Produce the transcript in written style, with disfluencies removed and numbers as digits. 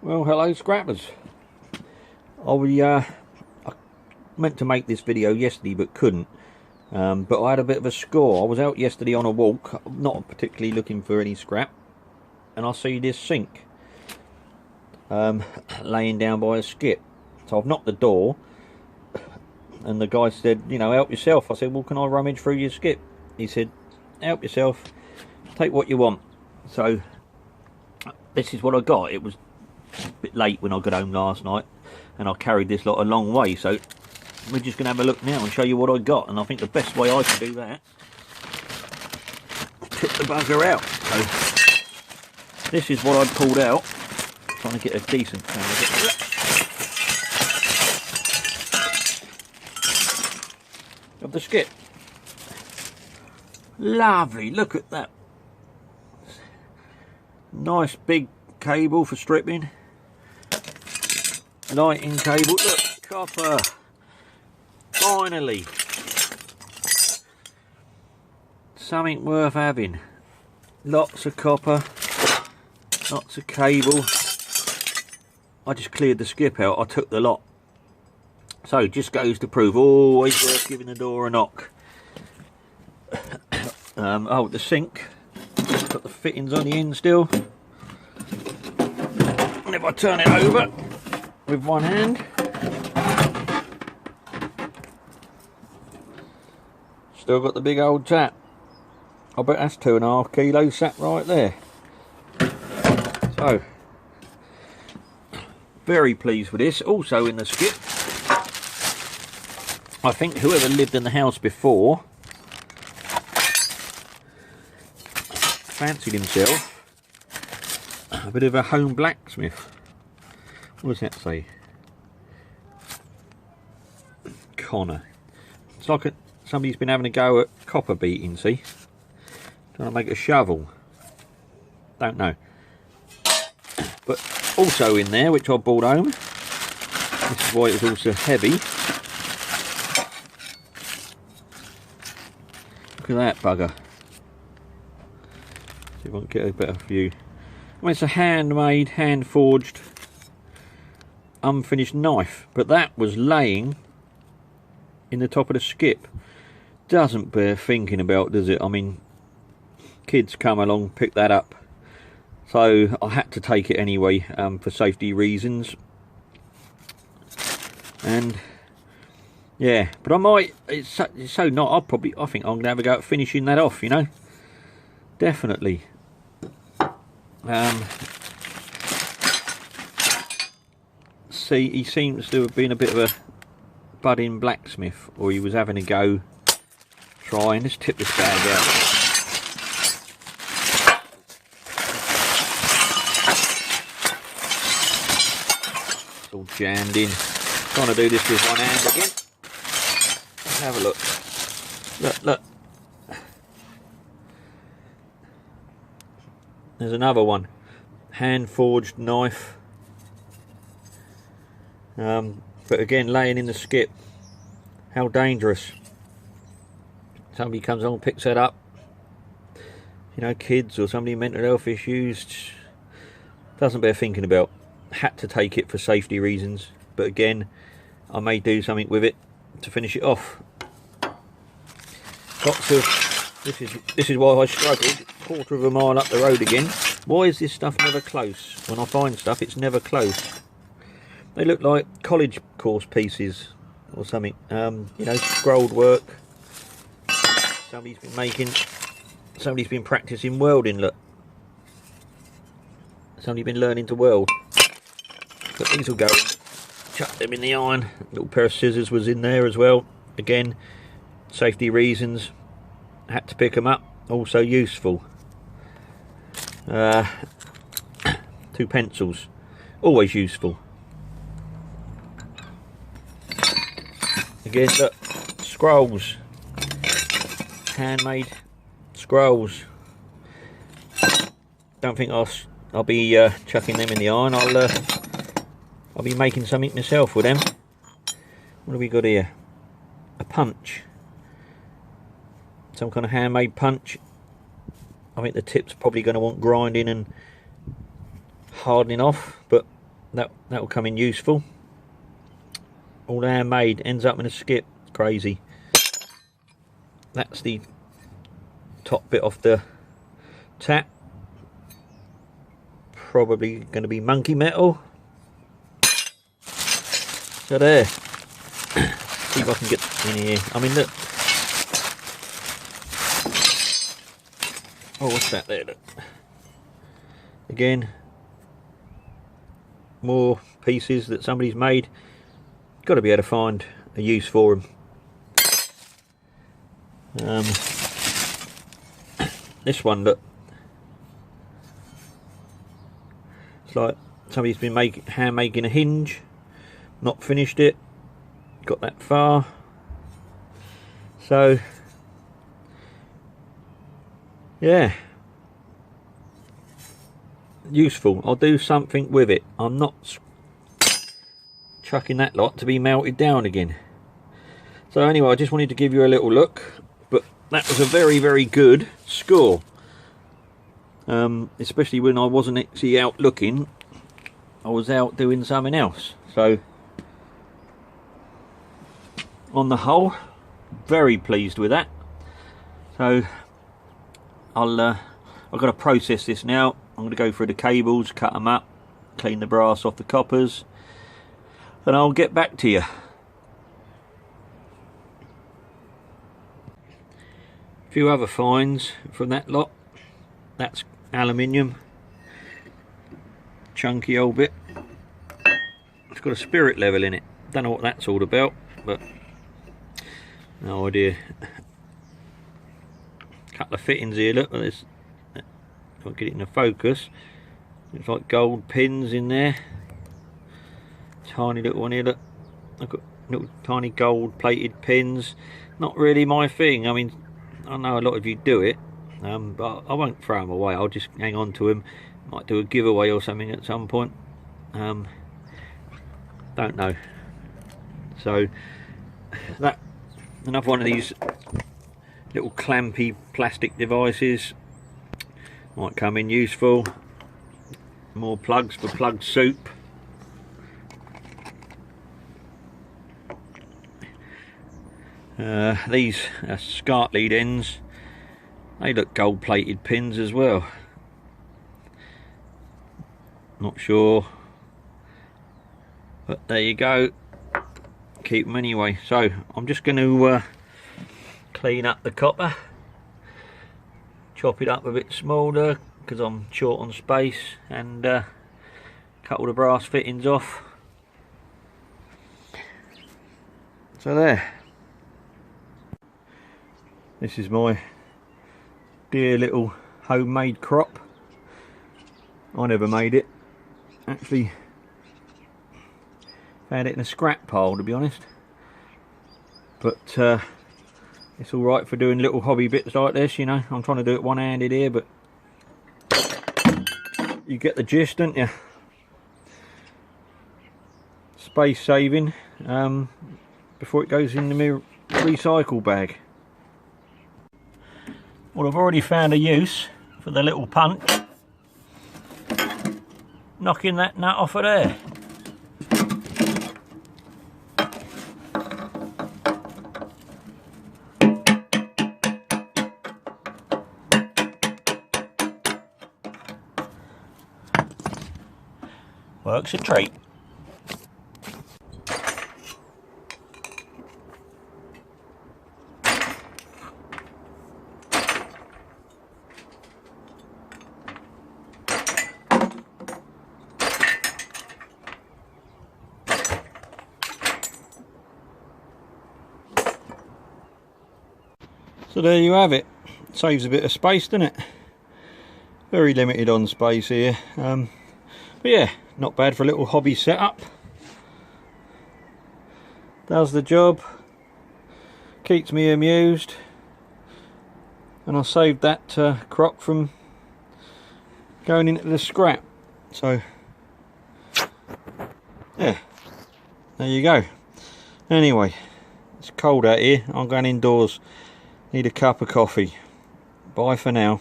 Well, hello scrappers. I meant to make this video yesterday but couldn't. But I had a bit of a score. I was out yesterday on a walk, not particularly looking for any scrap, and I see this sink laying down by a skip. So I've knocked the door, and the guy said, you know, help yourself. I said, well, can I rummage through your skip? He said, help yourself, take what you want. So this is what I got. It was a bit late when I got home last night, and I carried this lot a long way, so we're just going to have a look now and show you what I got. And I think the best way I can do that is tip the bugger out. So this is what I pulled out. Trying to get a decent camera. Of the skip. Lovely, look at that. Nice big cable for stripping. Lighting cable, look, copper. Finally. Something worth having. Lots of copper, lots of cable. I just cleared the skip out, I took the lot. So just goes to prove, always worth giving the door a knock. Oh, the sink, got the fittings on the end still. And if I turn it over with one hand, still got the big old tap. I bet that's 2.5 kilos sat right there. So, very pleased with this. Also in the skip, I think whoever lived in the house before fancied himself a bit of a home blacksmith. What does that say? Connor. It's like somebody's been having a go at copper beating, see? Trying to make a shovel. Don't know. But also in there, which I brought home, this is why it was also heavy. Look at that bugger. See if I can get a better view. Well, it's a handmade, hand-forged, unfinished knife, but that was laying in the top of the skip. Doesn't bear thinking about, does it? I mean, kids come along, pick that up. So I had to take it anyway, for safety reasons. And yeah, but I might, it's so not, I think I'm going to have a go at finishing that off, you know. Definitely. See, he seems to have been a bit of a budding blacksmith, or he was having a go trying. Let's tip this bag out. It's all jammed in. Trying to do this with one hand again. Let's have a look. Look, look. There's another one. Hand forged knife. But again, laying in the skip. How dangerous. Somebody comes along, picks that up. You know, kids or somebody with mental health issues. Doesn't bear thinking about. Had to take it for safety reasons. But again, I may do something with it to finish it off. Lots of, this is why I struggled. Quarter of a mile up the road again. Why is this stuff never close? When I find stuff, it's never close. They look like college course pieces or something. You know, scrolled work. Somebody's been practicing welding, look. Somebody's been learning to weld. But these will go, chuck them in the iron. A little pair of scissors was in there as well. Again, safety reasons. Had to pick them up. Also useful. 2 pencils. Always useful. Again, look, scrolls, handmade scrolls. Don't think I'll be chucking them in the iron. I'll be making something myself with them. What have we got here? A punch, some kind of handmade punch. I think the tip's probably going to want grinding and hardening off, but that'll come in useful. All handmade, ends up in a skip. Crazy. That's the top bit off the tap. Probably going to be monkey metal. So there. See if I can get in here. I mean, look. Oh, what's that there? Look. Again, more pieces that somebody's made. Got to be able to find a use for them. This one, look. It's like somebody's been hand making a hinge, not finished it, got that far. So yeah, useful. I'll do something with it. I'm not chucking that lot to be melted down again. So anyway, I just wanted to give you a little look, but that was a very, very good score. Especially when I wasn't actually out looking, I was out doing something else. So on the whole, very pleased with that. So I've got to process this now. I'm going to go through the cables, cut them up, clean the brass off the coppers, and I'll get back to you. A few other finds from that lot. That's aluminium, chunky old bit. It's got a spirit level in it. Don't know what that's all about, but no idea. Couple of fittings here. Look at this. I'll get it in the focus. Looks like gold pins in there. Tiny little one here. Look, I've got little tiny gold plated pins. Not really my thing. I mean, I know a lot of you do it, but I won't throw them away. I'll just hang on to them. Might do a giveaway or something at some point. Don't know. So that, another one of these little clampy plastic devices, might come in useful. More plugs for plug soup. These are SCART lead ends. They look gold plated pins as well. Not sure, but there you go. Keep them anyway. So I'm just going to clean up the copper, chop it up a bit smaller because I'm short on space, and cut all the brass fittings off. So there. This is my dear little homemade crop. I never made it. Actually found it in a scrap pile, to be honest. But it's alright for doing little hobby bits like this, you know. I'm trying to do it one-handed here, but you get the gist, don't you? Space saving before it goes in the recycle bag. Well, I've already found a use for the little punch. Knocking that nut off of there. Works a treat. So there you have it. Saves a bit of space, doesn't it? Very limited on space here. But yeah, not bad for a little hobby setup. Does the job. Keeps me amused. And I saved that crop from going into the scrap. So yeah, there you go. Anyway, it's cold out here. I'm going indoors. Need a cup of coffee. Bye for now.